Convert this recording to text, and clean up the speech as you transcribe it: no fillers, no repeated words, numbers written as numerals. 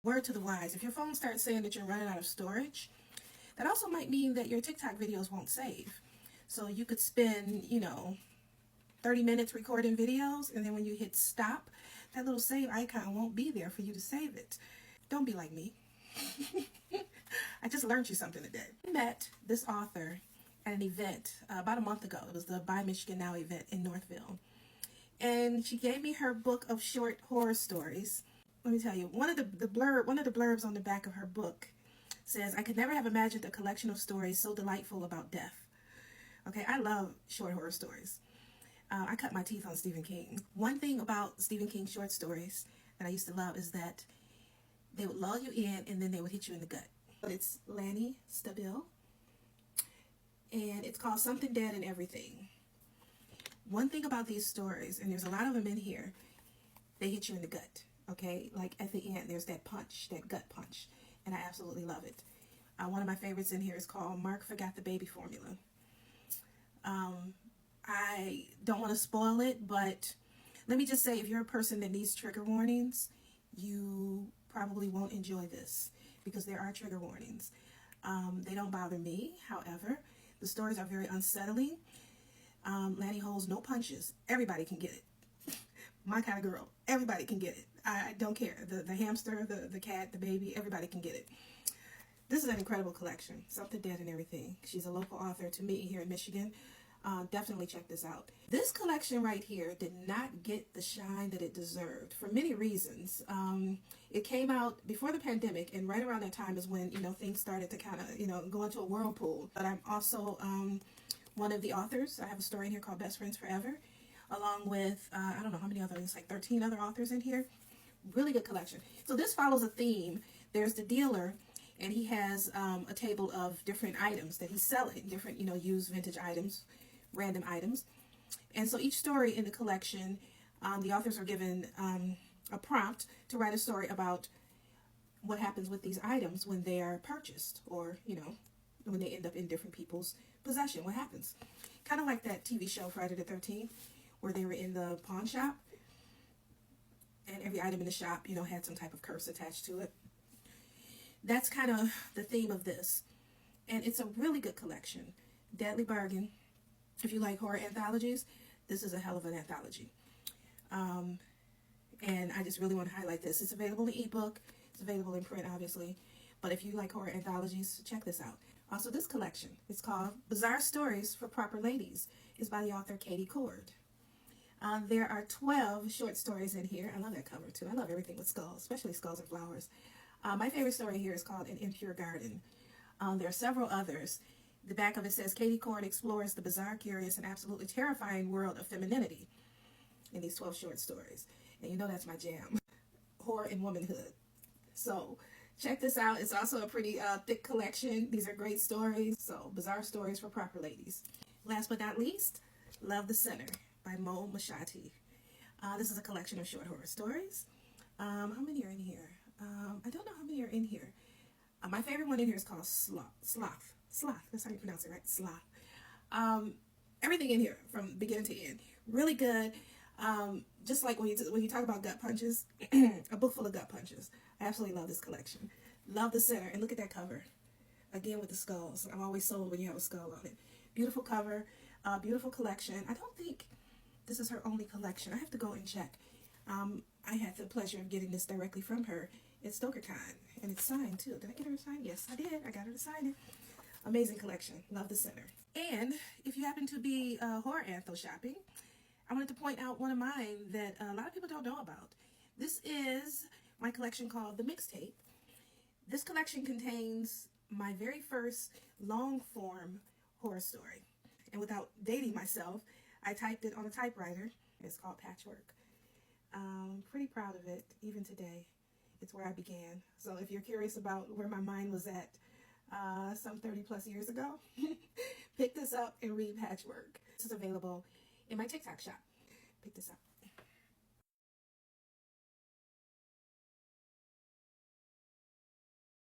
Word to the wise, if your phone starts saying that you're running out of storage, that also might mean that your TikTok videos won't save. So you could spend, 30 minutes recording videos, and then when you hit stop, that little save icon won't be there for you to save it. Don't be like me. I just learned you something today. I met this author at an event about a month ago. It was the Buy Michigan Now event in Northville. And she gave me her book of short horror stories. Let me tell you, one of the blurbs on the back of her book says, "I could never have imagined a collection of stories so delightful about death." Okay, I love short horror stories. I cut my teeth on Stephen King. One thing about Stephen King's short stories that I used to love is that they would lull you in and then they would hit you in the gut. But it's Lanny Stabile, and it's called Something Dead and Everything. One thing about these stories, and there's a lot of them in here, they hit you in the gut, okay? Like at the end, there's that punch, that gut punch, and I absolutely love it. One of my favorites in here is called Mark Forgot the Baby Formula. I don't want to spoil it, but let me just say, if you're a person that needs trigger warnings, you probably won't enjoy this because there are trigger warnings. They don't bother me, however. The stories are very unsettling. Lanny holds no punches. Everybody can get it. My kind of girl. Everybody can get it. I don't care. The hamster, the cat, the baby, everybody can get it. This is an incredible collection. Something Dead and Everything. She's a local author to me here in Michigan. Definitely check this out. This collection right here did not get the shine that it deserved for many reasons. It came out before the pandemic, and right around that time is when, things started to kind of, go into a whirlpool. But I'm also one of the authors. I have a story in here called Best Friends Forever, along with, I don't know how many others, like 13 other authors in here. Really good collection. So this follows a theme. There's the dealer, and he has a table of different items that he's selling, different, used vintage items, random items. And so each story in the collection, the authors are given a prompt to write a story about what happens with these items when they are purchased, or, when they end up in different people's possession. What happens? Kind of like that TV show Friday the 13th, where they were in the pawn shop, and every item in the shop, had some type of curse attached to it. That's kind of the theme of this. And it's a really good collection. Deadly bargain. If you like horror anthologies, this is a hell of an anthology. And I just really want to highlight this. It's available in ebook. It's available in print, obviously. But if you like horror anthologies, check this out. Also, this collection, it's called Bizarre Stories for Proper Ladies. It's by the author Katie Cord. There are 12 short stories in here. I love that cover, too. I love everything with skulls, especially skulls and flowers. My favorite story here is called An Impure Garden. There are several others. The back of it says, Katie Cord explores the bizarre, curious, and absolutely terrifying world of femininity in these 12 short stories. And that's my jam. Horror and womanhood. So check this out. It's also a pretty thick collection. These are great stories. So Bizarre Stories for Proper Ladies. Last but not least, Love the Center by Mo Mashati. This is a collection of short horror stories. How many are in here? I don't know how many are in here. My favorite one in here is called Sloth. That's how you pronounce it, right? Sloth. Everything in here from beginning to end. Really good. Just like when you talk about gut punches, a book full of gut punches. I absolutely love this collection. Love the center. And look at that cover. Again with the skulls. I'm always sold when you have a skull on it. Beautiful cover. Beautiful collection. I don't think this is her only collection. I have to go and check. I had the pleasure of getting this directly from her at StokerCon. And it's signed too. Did I get her to sign? Yes, I did. I got her to sign it. Amazing collection. Love the center. And if you happen to be horror antho shopping, I wanted to point out one of mine that a lot of people don't know about. This is my collection called the Mixtape. This collection contains my very first long form horror story. And without dating myself, I typed it on a typewriter. It's called Patchwork. Pretty proud of it, even today. It's where I began. So if you're curious about where my mind was at some 30 plus years ago, pick this up and read Patchwork. This is available in my TikTok shop. Pick this up.